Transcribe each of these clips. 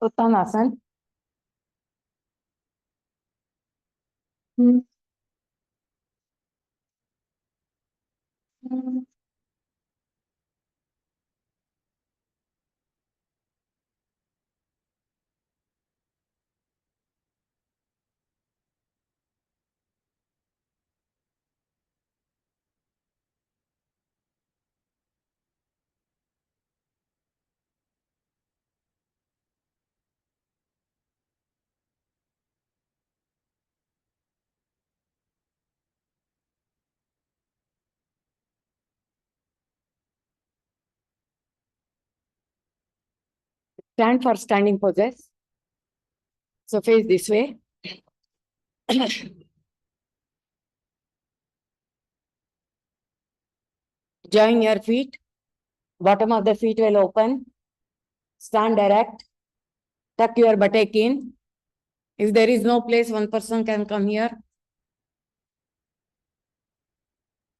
Uttanasana. Hmm. Hmm. Stand for standing poses. So face this way. Join your feet. Bottom of the feet will open. Stand erect. Tuck your buttock in. If there is no place, one person can come here.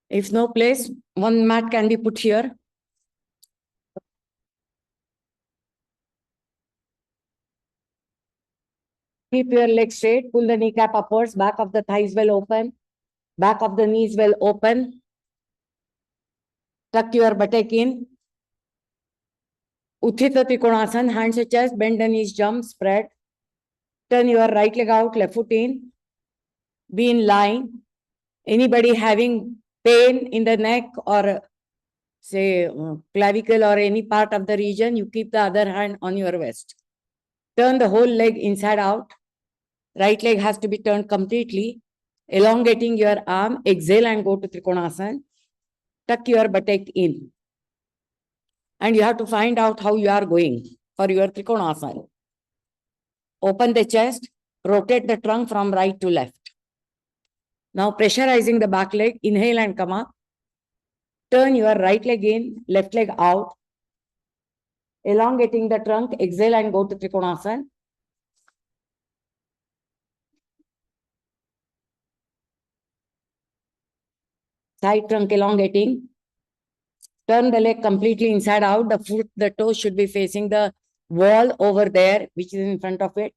If no place, one mat can be put here. Keep your legs straight. Pull the kneecap upwards. Back of the thighs will open. Back of the knees will open. Tuck your buttock in. Utthita Trikonasana. Hands to chest. Bend the knees. Jump. Spread. Turn your right leg out. Left foot in. Be in line. Anybody having pain in the neck or say clavicle or any part of the region, you keep the other hand on your waist. Turn the whole leg inside out. Right leg has to be turned completely. Elongating your arm. Exhale and go to Trikonasana. Tuck your buttock in. And you have to find out how you are going for your Trikonasana. Open the chest. Rotate the trunk from right to left. Now pressurizing the back leg. Inhale and come up. Turn your right leg in, left leg out. Elongating the trunk, exhale and go to Trikonasana. Side trunk elongating. Turn the leg completely inside out. The foot, the toe should be facing the wall over there, which is in front of it.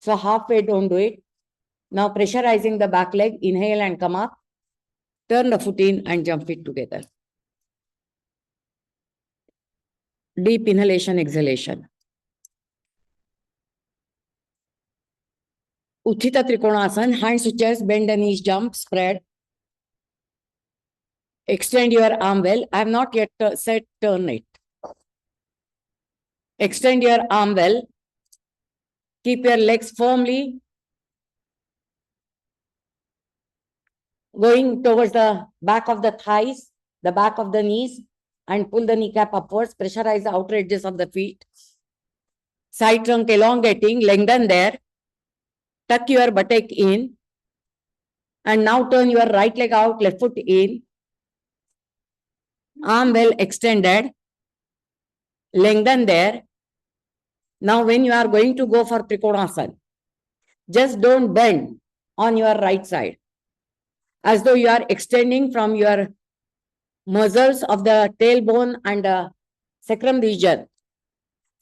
So halfway, don't do it. Now pressurizing the back leg, inhale and come up. Turn the foot in and jump it together. Deep inhalation, exhalation. Utthita Trikonasana, hands to chest, bend the knees, jump, spread. Extend your arm well. I have not yet said turn it. Extend your arm well. Keep your legs firmly going towards the back of the thighs, the back of the knees, and pull the kneecap upwards. Pressurize the outer edges of the feet. Side trunk elongating, lengthen there. Tuck your buttock in. And now turn your right leg out, left foot in. Arm well extended. Lengthen there. Now when you are going to go for Trikonasana, just don't bend on your right side. As though you are extending from your muscles of the tailbone and sacrum region.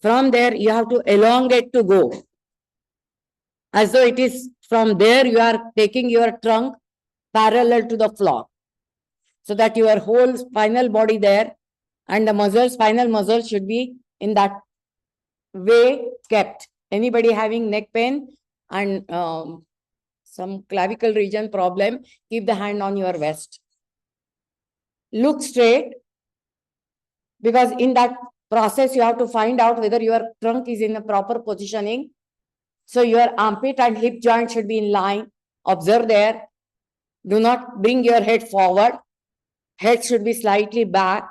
From there, you have to elongate to go. As though it is from there, you are taking your trunk parallel to the floor. So that your whole spinal body there and the muscles, spinal muscles should be in that way kept. Anybody having neck pain and some clavicle region problem, keep the hand on your waist. Look straight, because in that process, you have to find out whether your trunk is in a proper positioning. So your armpit and hip joint should be in line. Observe there. Do not bring your head forward. Head should be slightly back.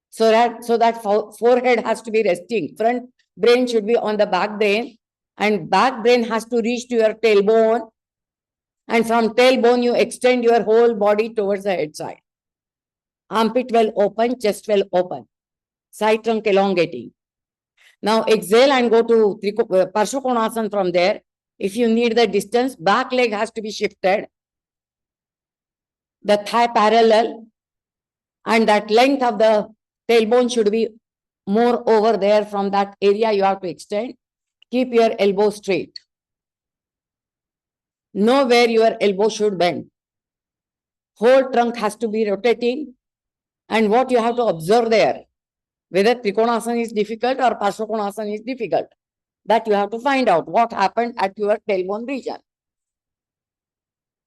So that forehead has to be resting. Front brain should be on the back brain. And back brain has to reach to your tailbone. And from tailbone, you extend your whole body towards the head side. Armpit well open, chest well open. Side trunk elongating. Now exhale and go to Parsvakonasana from there. If you need the distance, back leg has to be shifted. The thigh parallel. And that length of the tailbone should be more over there. From that area you have to extend. Keep your elbow straight. Know where your elbow should bend. Whole trunk has to be rotating. And what you have to observe there, whether Trikonasana is difficult or Parsvakonasana is difficult, that you have to find out what happened at your tailbone region.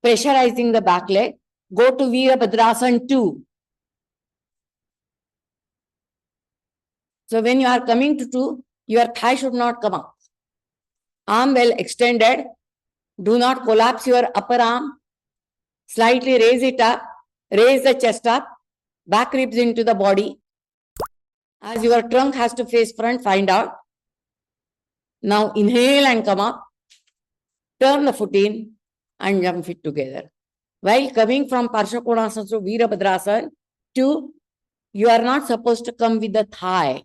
Pressurizing the back leg. Go to Virabhadrasana 2. So when you are coming to 2, your thigh should not come up. Arm well extended. Do not collapse your upper arm. Slightly raise it up. Raise the chest up. Back ribs into the body. As your trunk has to face front, find out. Now inhale and come up. Turn the foot in and jump it together. While coming from Parsvakonasana to Virabhadrasana 2, you are not supposed to come with the thigh.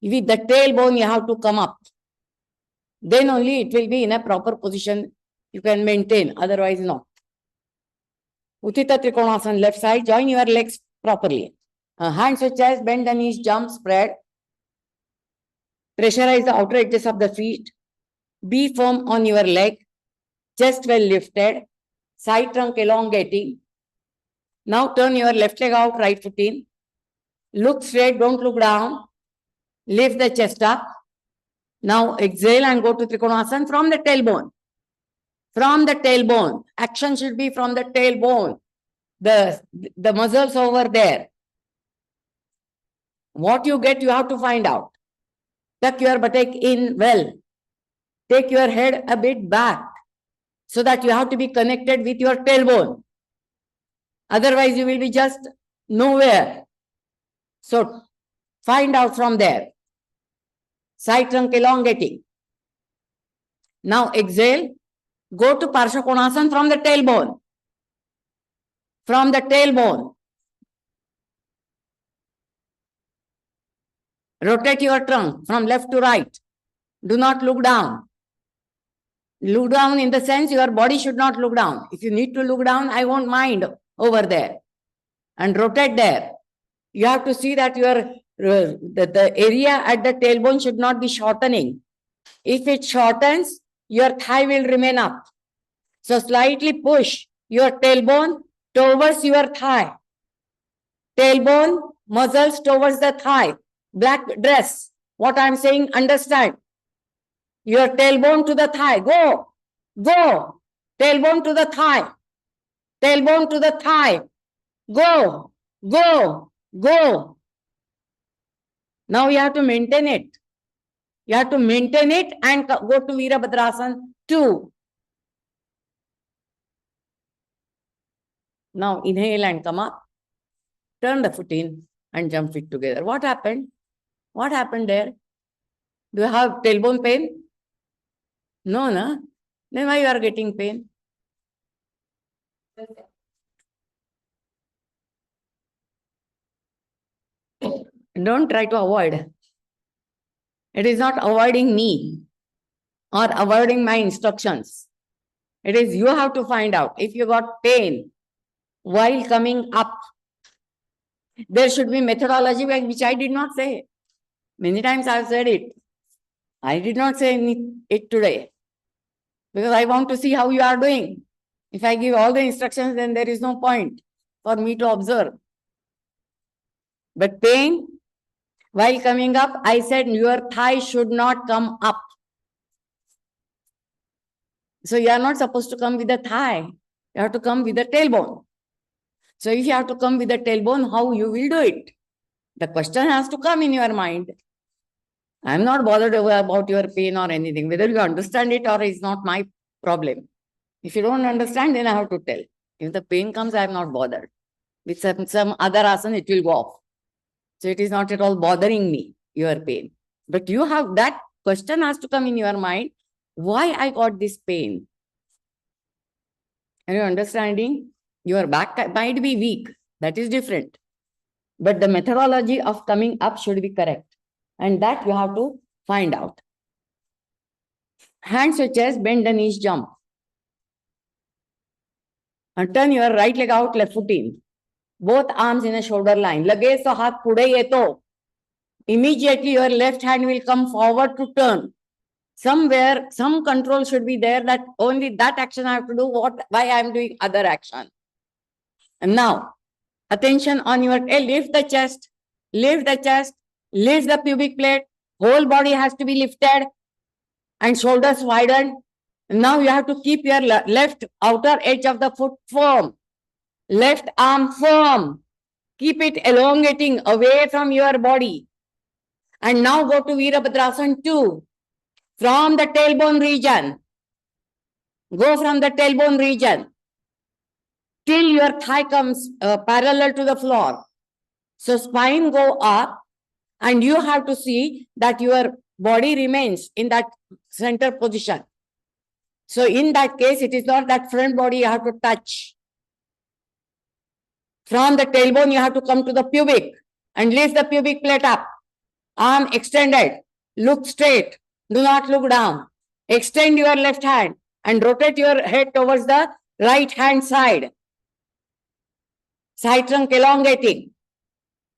With the tailbone, you have to come up. Then only it will be in a proper position you can maintain, otherwise not. Uttita Trikonasana, left side, join your legs properly. Hands to chest, bend the knees, jump, spread. Pressurize the outer edges of the feet. Be firm on your leg. Chest well lifted. Side trunk elongating. Now turn your left leg out, right foot in. Look straight, don't look down. Lift the chest up. Now exhale and go to Trikonasana from the tailbone. From the tailbone. Action should be from the tailbone. The muscles over there. What you get, you have to find out. Tuck your buttock in well. Take your head a bit back so that you have to be connected with your tailbone. Otherwise, you will be just nowhere. So find out from there. Side trunk elongating. Now exhale. Go to Parsvakonasana from the tailbone. From the tailbone. Rotate your trunk from left to right. Do not look down. Look down in the sense your body should not look down. If you need to look down, I won't mind over there. And rotate there. You have to see that your the area at the tailbone should not be shortening. If it shortens, your thigh will remain up. So slightly push your tailbone towards your thigh. Tailbone, muscles towards the thigh. Black dress. What I'm saying, understand. Your tailbone to the thigh. Go. Go. Tailbone to the thigh. Tailbone to the thigh. Go. Go. Go. Now you have to maintain it. You have to maintain it and go to Virabhadrasana 2. Now inhale and come up. Turn the foot in and jump it together. What happened? What happened there? Do you have tailbone pain? No, no. Then why you are getting pain? Don't try to avoid. It is not avoiding me or avoiding my instructions. It is you have to find out. If you got pain while coming up, there should be methodology which I did not say. Many times I have said it. I did not say it today because I want to see how you are doing. If I give all the instructions, then there is no point for me to observe. But pain, while coming up, I said your thigh should not come up. So you are not supposed to come with the thigh. You have to come with the tailbone. So if you have to come with the tailbone, how you will do it? The question has to come in your mind. I am not bothered about your pain or anything. Whether you understand it or is not my problem. If you don't understand, then I have to tell. If the pain comes, I am not bothered. With some other asana, it will go off. So it is not at all bothering me, your pain. But you have that question has to come in your mind. Why I got this pain? Are you understanding? Your back might be weak. That is different. But the methodology of coming up should be correct. And that you have to find out. Hands to chest, bend the knees, jump. And turn your right leg out, left foot in. Both arms in a shoulder line. Lage so haath pude yeto. immediately your left hand will come forward to turn. Somewhere, some control should be there that only that action I have to do, why I am doing other action. And now, attention on your, lift the chest, lift the chest, lift the pubic plate, whole body has to be lifted and shoulders widened. Now you have to keep your left outer edge of the foot firm, left arm firm, keep it elongating away from your body. And now go to Virabhadrasana 2. From the tailbone region, go from the tailbone region till your thigh comes parallel to the floor. So spine go up and you have to see that your body remains in that center position. So in that case, it is not that front body you have to touch. From the tailbone, you have to come to the pubic and lift the pubic plate up. Arm extended, look straight, do not look down. Extend your left hand and rotate your head towards the right hand side. Side trunk elongating.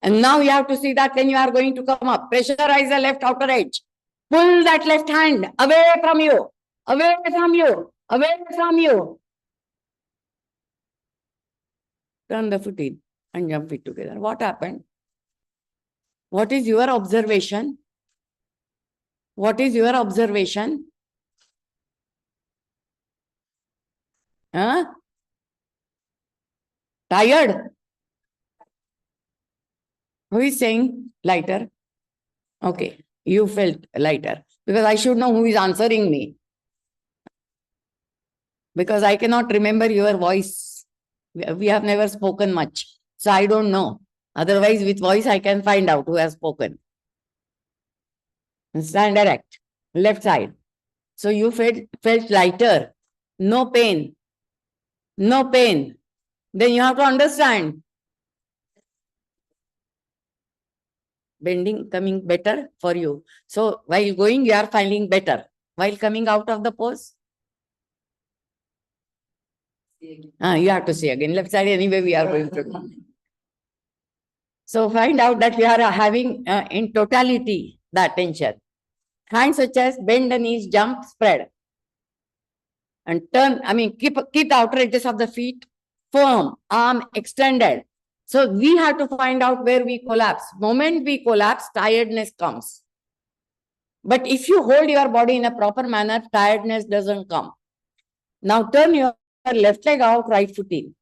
And now you have to see that when you are going to come up, pressurize the left outer edge. Pull that left hand away from you, away from you, away from you. Turn the foot in and jump it together. What happened? What is your observation? What is your observation? Huh? Tired? Who is saying lighter? Okay, you felt lighter. Because I should know who is answering me. Because I cannot remember your voice. We have never spoken much. So I don't know. Otherwise, with voice, I can find out who has spoken. Stand erect, left side. So you felt lighter, no pain, no pain. Then you have to understand. Bending coming better for you. So while going, you are finding better. While coming out of the pose, you have to see again. Left side, anyway, we are going to. So find out that we are having in totality the attention. Hands such as bend the knees, jump, spread. And turn, keep the outer edges of the feet firm, arm extended. So we have to find out where we collapse. Moment we collapse, tiredness comes. But if you hold your body in a proper manner, tiredness doesn't come. Now turn your left leg out, right foot in.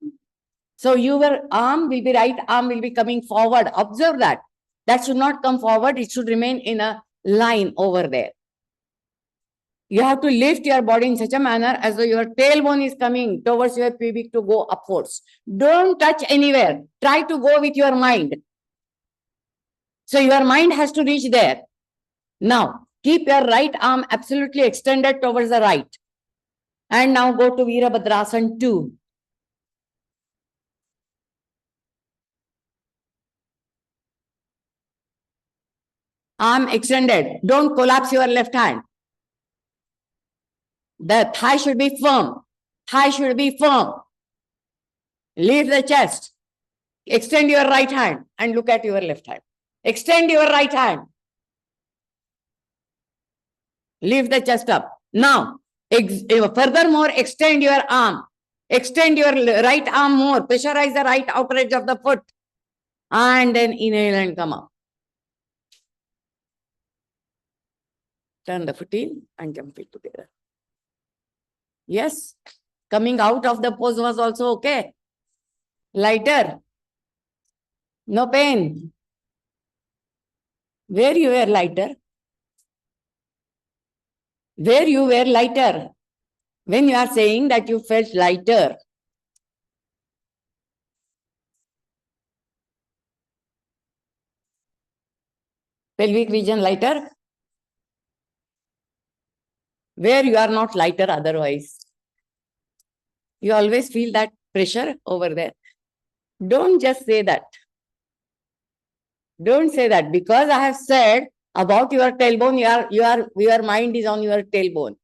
So your arm will be, right arm will be coming forward. Observe that. That should not come forward. It should remain in a line over there. You have to lift your body in such a manner as though your tailbone is coming towards your pubic to go upwards. Don't touch anywhere. Try to go with your mind. So your mind has to reach there. Now, keep your right arm absolutely extended towards the right. And now go to Virabhadrasana 2. Arm extended. Don't collapse your left hand. The thigh should be firm. Thigh should be firm. Lift the chest. Extend your right hand and look at your left hand. Extend your right hand. Lift the chest up. Now, furthermore, extend your arm. Extend your right arm more. Pressurize the right outer edge of the foot. And then inhale and come up. Turn the foot in and jump it together. Yes, coming out of the pose was also okay. Lighter. No pain. Where you were lighter? Where you were lighter? When you are saying that you felt lighter. Pelvic region lighter? Where you are not lighter otherwise. You always feel that pressure over there. Don't just say that. Don't say that because I have said about your tailbone, your mind is on your tailbone.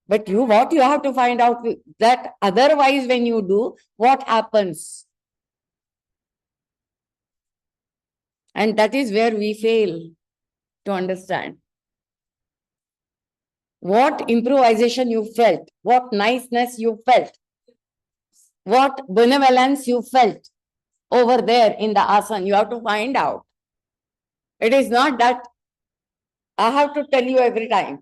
But what you have to find out that otherwise when you do, what happens? And that is where we fail. to understand. What improvisation you felt, what niceness you felt, what benevolence you felt over there in the asana. You have to find out. It is not that I have to tell you every time.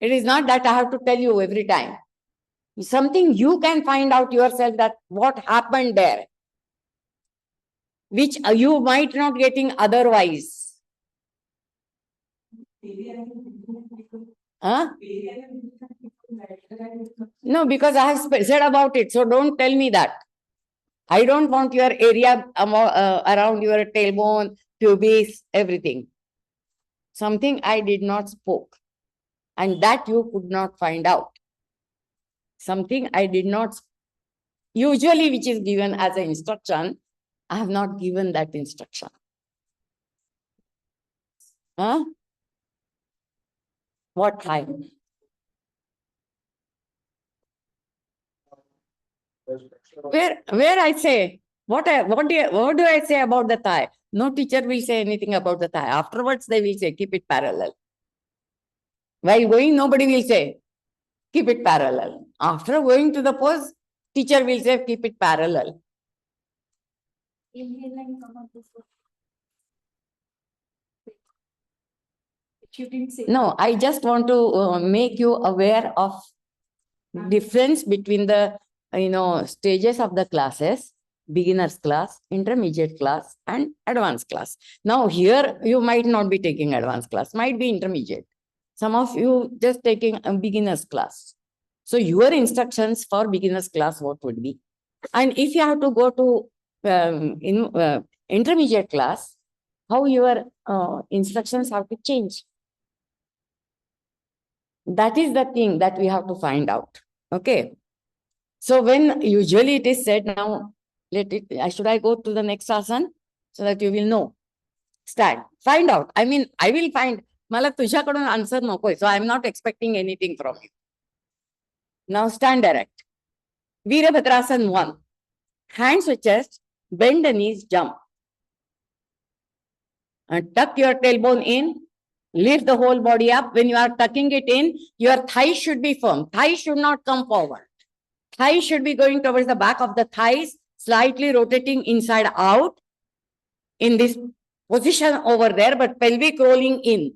It is not that I have to tell you every time. Something you can find out yourself, that what happened there, which you might not getting otherwise. Huh? No, because I have said about it. So don't tell me that. I don't want your area around your tailbone, pubis, everything. Something I did not spoke, and that you could not find out. Something I did not, usually which is given as an instruction, I have not given that instruction. Huh? What time? Where I say, what do I say about the thigh? No teacher will say anything about the thigh. Afterwards, they will say, keep it parallel. While going, nobody will say, keep it parallel. After going to the pose, teacher will say, keep it parallel. No, I just want to make you aware of difference between the stages of the classes: beginners class, intermediate class, and advanced class. Now here you might not be taking advanced class, might be intermediate. Some of you just taking a beginners class. So your instructions for beginners class, what would be? And if you have to go to intermediate class, how your instructions have to change. That is the thing that we have to find out. Okay. So when usually it is said, now should I go to the next asana so that you will know? Stand. Find out. I mean, I will find. मला तुझ्याकडून answer नकोय. So I'm not expecting anything from you. Now stand erect. Virabhadrasana 1. Hands to chest, bend the knees, jump. And tuck your tailbone in. Lift the whole body up. When you are tucking it in, your thighs should be firm. Thighs should not come forward. Thighs should be going towards the back of the thighs, slightly rotating inside out in this position over there, but pelvic rolling in.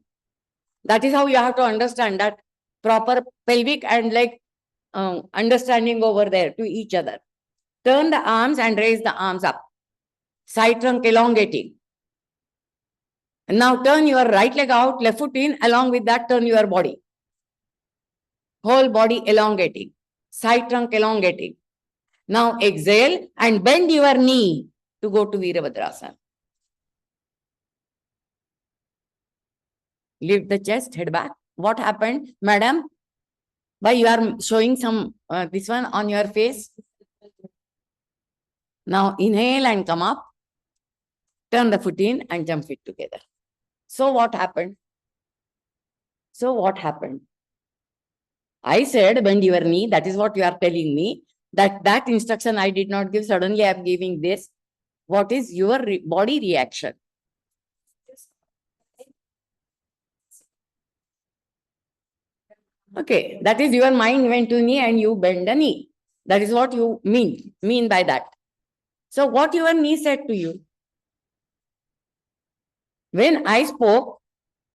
That is how you have to understand that proper pelvic and leg understanding over there to each other. Turn the arms and raise the arms up. Side trunk elongating. And now turn your right leg out, left foot in. Along with that, turn your body. Whole body elongating. Side trunk elongating. Now exhale and bend your knee to go to Virabhadrasana. Lift the chest, head back. What happened, madam? Why you are showing some this one on your face? Now inhale and come up. Turn the foot in and jump it together. So what happened? I said bend your knee. That is what you are telling me. That instruction I did not give. Suddenly I am giving this. What is your body reaction? Okay, that is your mind went to knee and you bend the knee. That is what you mean by that. So what your knee said to you? When I spoke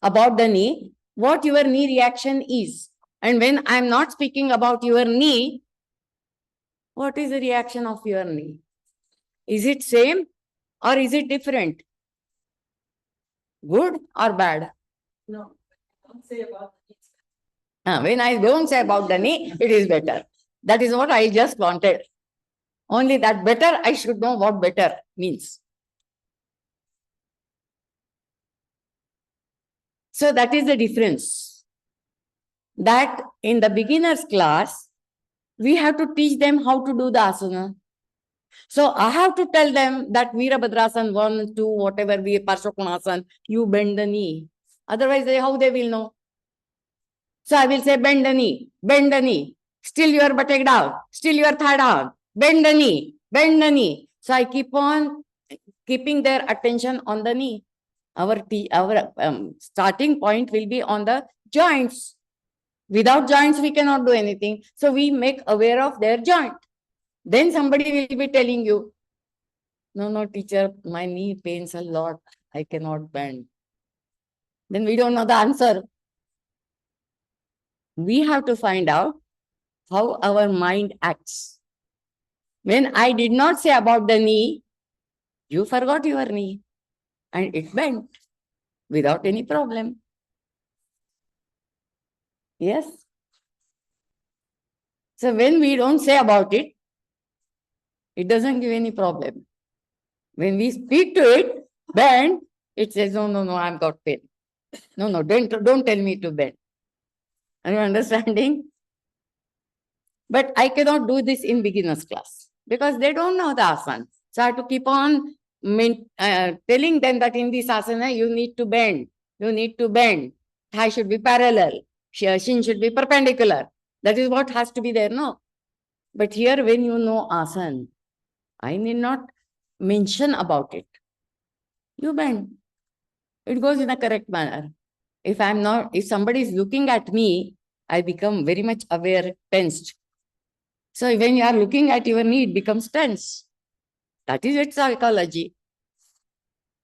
about the knee, what your knee reaction is. And when I'm not speaking about your knee, what is the reaction of your knee? Is it same or is it different? Good or bad? No, don't say about the knee. When I don't say about the knee, it is better. That is what I just wanted. Only that better, I should know what better means. So that is the difference. That in the beginner's class, we have to teach them how to do the asana. So I have to tell them that Virabhadrasana 1, 2, whatever we Parsvakonasana, you bend the knee. Otherwise, how they will know? So I will say bend the knee, bend the knee. Still your buttock down, still your thigh down. Bend the knee, bend the knee. So I keep on keeping their attention on the knee. Our starting point will be on the joints. Without joints, we cannot do anything. So we make aware of their joint. Then somebody will be telling you, no, teacher, my knee pains a lot. I cannot bend. Then we don't know the answer. We have to find out how our mind acts. When I did not say about the knee, you forgot your knee and it bent without any problem. Yes? So when we don't say about it, it doesn't give any problem. When we speak to it, bend, it says, no, I've got pain. No, don't tell me to bend. Are you understanding? But I cannot do this in beginner's class because they don't know the asana. So I have to keep on telling them that in this asana, you need to bend. You need to bend. Thigh should be parallel. Shin should be perpendicular. That is what has to be there, no? But here, when you know asana, I need not mention about it. You bend. It goes in a correct manner. If somebody is looking at me, I become very much aware, tensed. So when you are looking at your knee, it becomes tense. That is its psychology.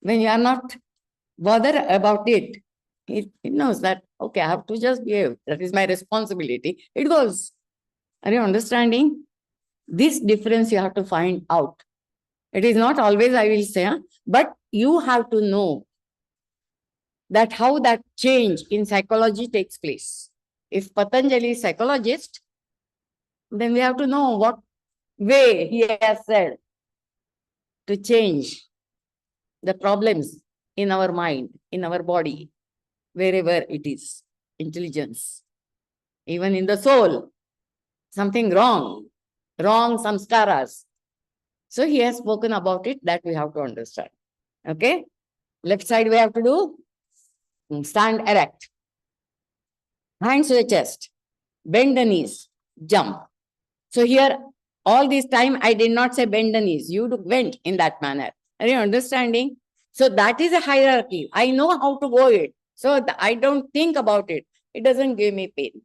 When you are not bothered about it, it knows that, okay, I have to just behave. That is my responsibility. It goes. Are you understanding? This difference you have to find out. It is not always I will say, but you have to know that how that change in psychology takes place. If Patanjali is psychologist, then we have to know what way he has said to change the problems in our mind, in our body, wherever it is, intelligence, even in the soul, something wrong samskaras. So he has spoken about it, that we have to understand. Okay? Left side we have to do, stand erect. Hands to the chest, bend the knees, jump. So here, all this time, I did not say bend the knees. You went in that manner. Are you understanding? So that is a hierarchy. I know how to go it. So I don't think about it. It doesn't give me pain.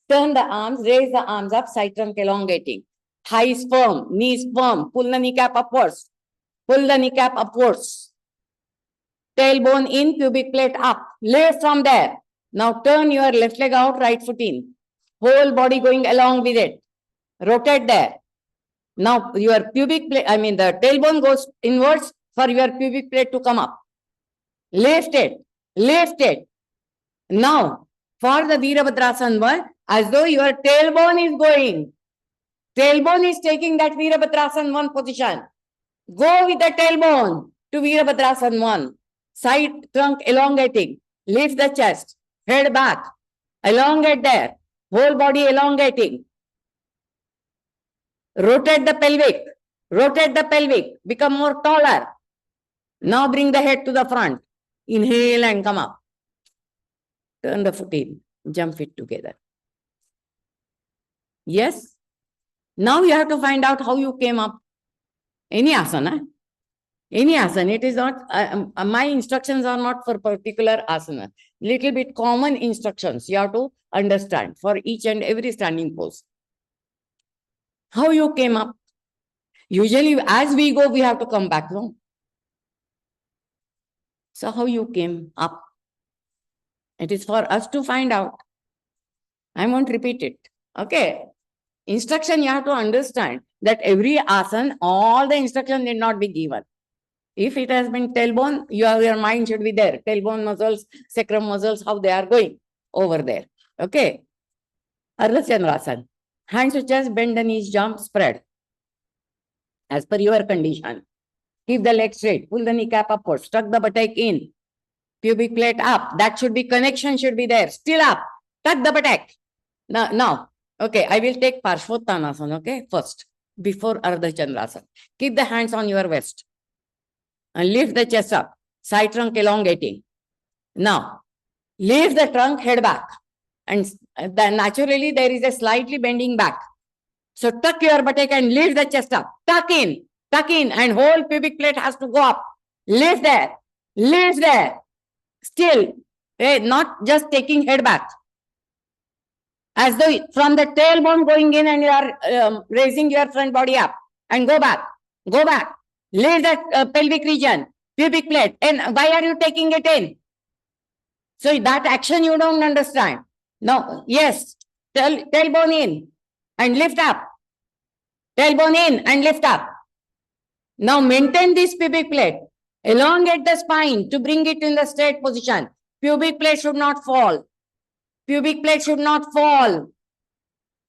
Turn the arms, raise the arms up, side trunk elongating. Thighs firm, knees firm. Pull the kneecap upwards. Pull the kneecap upwards. Tailbone in, pubic plate up. Lift from there. Now turn your left leg out, right foot in. Whole body going along with it. Rotate there. Now your pubic plate, the tailbone goes inwards for your pubic plate to come up. Lift it. Lift it. Now, for the Virabhadrasana one, as though your tailbone is going. Tailbone is taking that Virabhadrasana one position. Go with the tailbone to Virabhadrasana one. Side trunk elongating. Lift the chest. Head back. Elongate there. Whole body elongating. Rotate the pelvic. Rotate the pelvic. Become more taller. Now bring the head to the front. Inhale and come up. Turn the foot in. Jump it together. Yes? Now you have to find out how you came up. Any asana. Any asana. It is not, my instructions are not for particular asana. Little bit common instructions you have to understand for each and every standing pose. How you came up. Usually as we go, we have to come back. No? So how you came up. It is for us to find out. I won't repeat it. Okay. Instruction you have to understand that every asana, all the instruction need not be given. If it has been tailbone, your mind should be there. Tailbone muscles, sacrum muscles, how they are going over there. Okay. Ardha Chandrasana. Hands to chest, bend the knees, jump, spread. As per your condition. Keep the leg straight. Pull the kneecap upwards. Tuck the buttock in. Pubic plate up. That should be, connection should be there. Still up. Tuck the buttock. Now. Okay, I will take Parshvottanasana, okay, first, before Ardha Chandrasana. Keep the hands on your waist. And lift the chest up. Side trunk elongating. Now, lift the trunk, head back. And then naturally, there is a slightly bending back. So tuck your buttock and lift the chest up. Tuck in. tuck in, and whole pubic plate has to go up. Lift there, lift there. Still, not just taking head back. As though from the tailbone going in and you are raising your front body up and go back, go back. Lift that pelvic region, pubic plate. And why are you taking it in? So that action you don't understand. No, yes, tailbone in and lift up. Tailbone in and lift up. Now maintain this pubic plate. Elongate the spine to bring it in the straight position. Pubic plate should not fall. Pubic plate should not fall.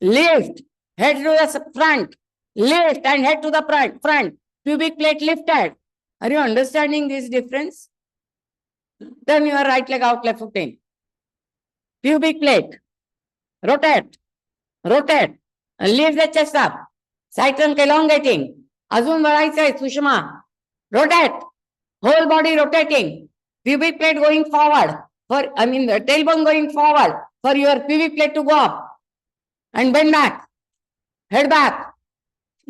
Lift, head to the front. Lift and head to the front. Pubic plate lifted. Are you understanding this difference? Turn your right leg out, left foot in. Pubic plate. Rotate. Rotate. And lift the chest up. Side trunk elongating. Azun varaitay, Sushma. Rotate. Whole body rotating. Pubic plate going forward. The tailbone going forward. For your pubic plate to go up. And bend back. Head back.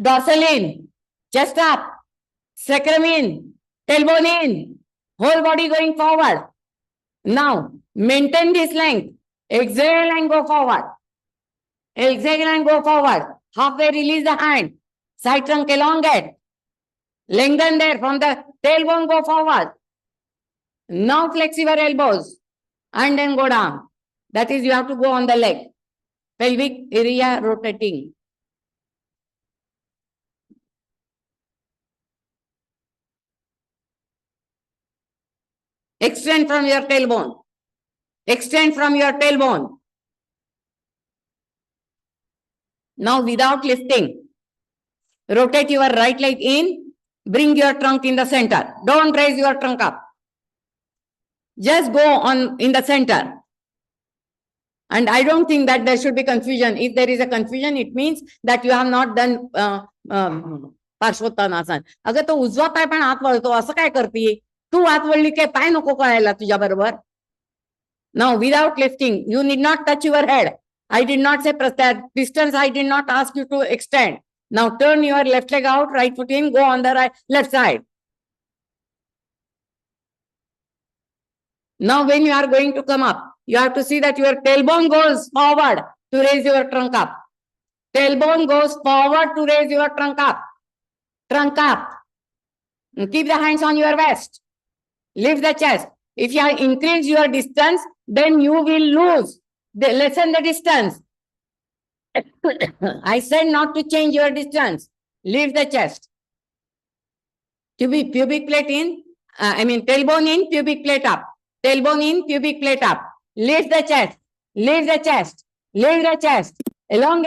Dorsal in. Chest up. Sacrum in. Tailbone in. Whole body going forward. Now, maintain this length. Exhale and go forward. Exhale and go forward. Halfway release the hand. Side trunk elongate. Lengthen there. From the tailbone go forward. Now flex your elbows. And then go down. That is, you have to go on the leg. Pelvic area rotating. Extend from your tailbone. Extend from your tailbone. Now without lifting, rotate your right leg in, bring your trunk in the center. Don't raise your trunk up. Just go on in the center. And I don't think that there should be confusion. If there is a confusion, it means that you have not done पार्श्वोत्तानासन. अगं तो उजवा पाय पण हात वळतो असं काय करते तू हात वळली काय पाय नको कळायला तुझ्या बरोबर. Now without lifting, you need not touch your head. I did not say that distance. I did not ask you to extend. Now turn your left leg out, right foot in, go on the left side. Now when you are going to come up, you have to see that your tailbone goes forward to raise your trunk up. Tailbone goes forward to raise your trunk up. Trunk up. Keep the hands on your waist. Lift the chest. If you increase your distance, then you will lose. Lessen the distance. I said not to change your distance. Lift the chest. Pubic plate in. Tailbone in, pubic plate up. Tailbone in, pubic plate up. Lift the chest. Lift the chest. Lift the chest. Elongate.